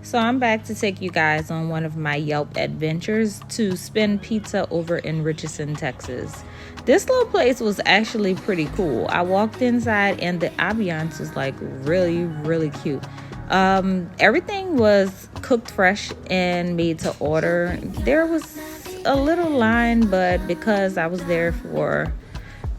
So I'm back to take you guys on one of my Yelp adventures to spin pizza over in Richardson, Texas. This little place was actually pretty cool. I walked inside and the ambiance was like really, really cute. Everything was cooked fresh and made to order. There was a little line, but because I was there for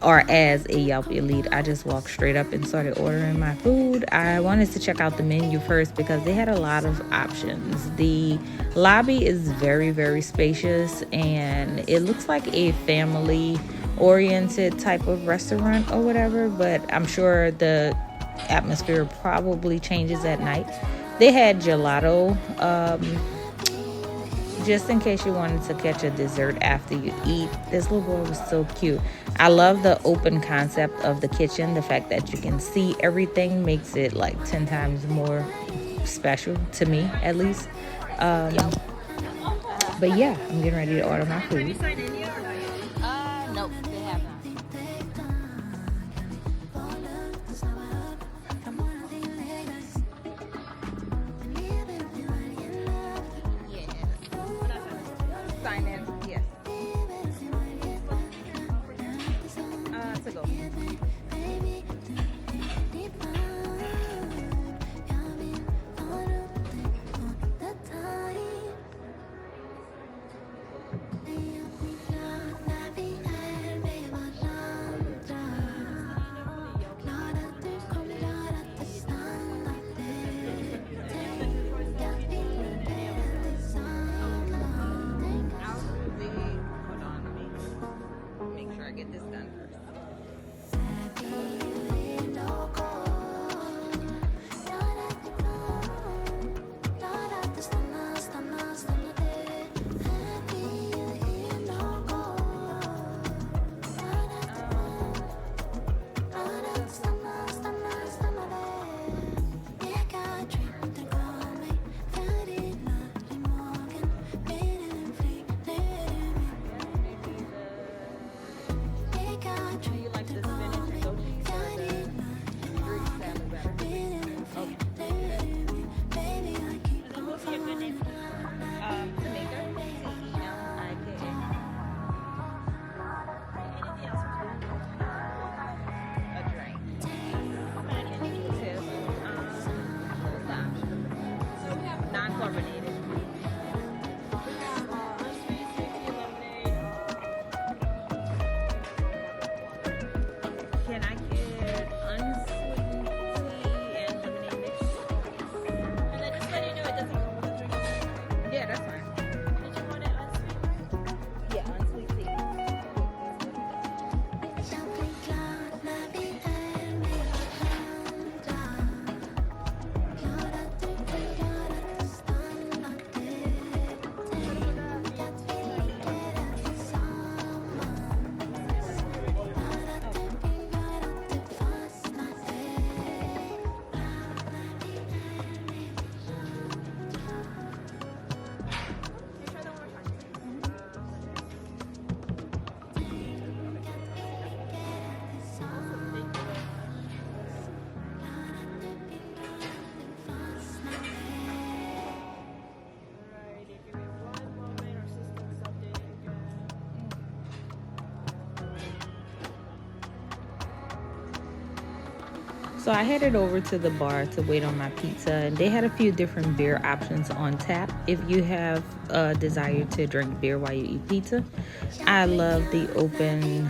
or as a Yelp elite, I just walked straight up and started ordering my food. I wanted to check out the menu first because they had a lot of options. The lobby is very, very spacious and it looks like a family oriented type of restaurant or whatever, but I'm sure the atmosphere probably changes at night. They had gelato. Just in case you wanted to catch a dessert after you eat. This little boy was so cute. I love the open concept of the kitchen. The fact that you can see everything makes it like 10 times more special to me, at least. Um, but yeah, I'm getting ready to order my food. Nope, they have not. Sign in, yes. To go. Make sure I get this done first. Do you like the spinach and goat cheese or the Greek salad better? Okay. What's your good name? Tamika. Tamika. Anything else? A drink. Tip. What's the option? Non-carbonated. Can I get unsweetened tea and lemonade mix? And then just let you know it doesn't come with a drink. Yeah, that's fine. Did you want it unsweet? Yeah, unsweet tea. So I headed over to the bar to wait on my pizza, and they had a few different beer options on tap if you have a desire to drink beer while you eat pizza. I love the open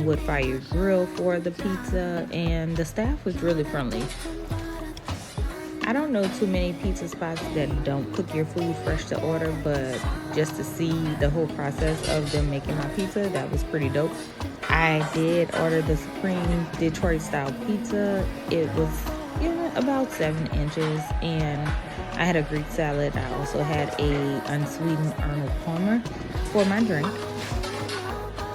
wood fire grill for the pizza, and the staff was really friendly. I don't know too many pizza spots that don't cook your food fresh to order, but just to see the whole process of them making my pizza, that was pretty dope. I did order the Supreme Detroit style pizza. It was about 7 inches, and I had a Greek salad. I also had a unsweetened Arnold Palmer for my drink.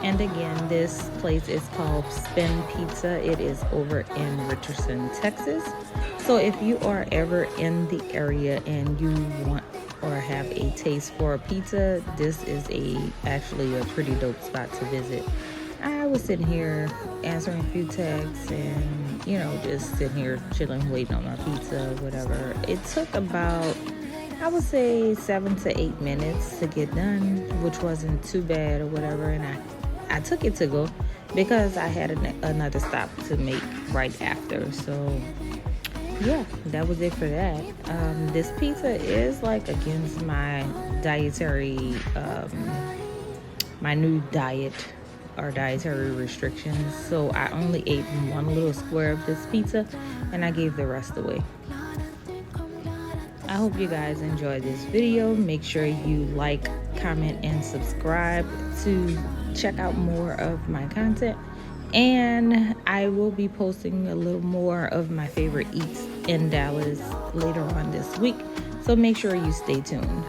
And again, this place is called Spin Pizza. It is over in Richardson, Texas. So if you are ever in the area and you want or have a taste for a pizza, this is actually a pretty dope spot to visit. I was sitting here answering a few texts and, just sitting here chilling, waiting on my pizza, whatever. It took about I would say 7 to 8 minutes to get done, which wasn't too bad or whatever. And I took it to go because I had another stop to make right after. So yeah, that was it for that. This pizza is like against my dietary, my new diet or dietary restrictions. So I only ate one little square of this pizza and I gave the rest away. I hope you guys enjoyed this video. Make sure you like, comment, and subscribe to check out more of my content. And I will be posting a little more of my favorite eats in Dallas later on this week. So make sure you stay tuned.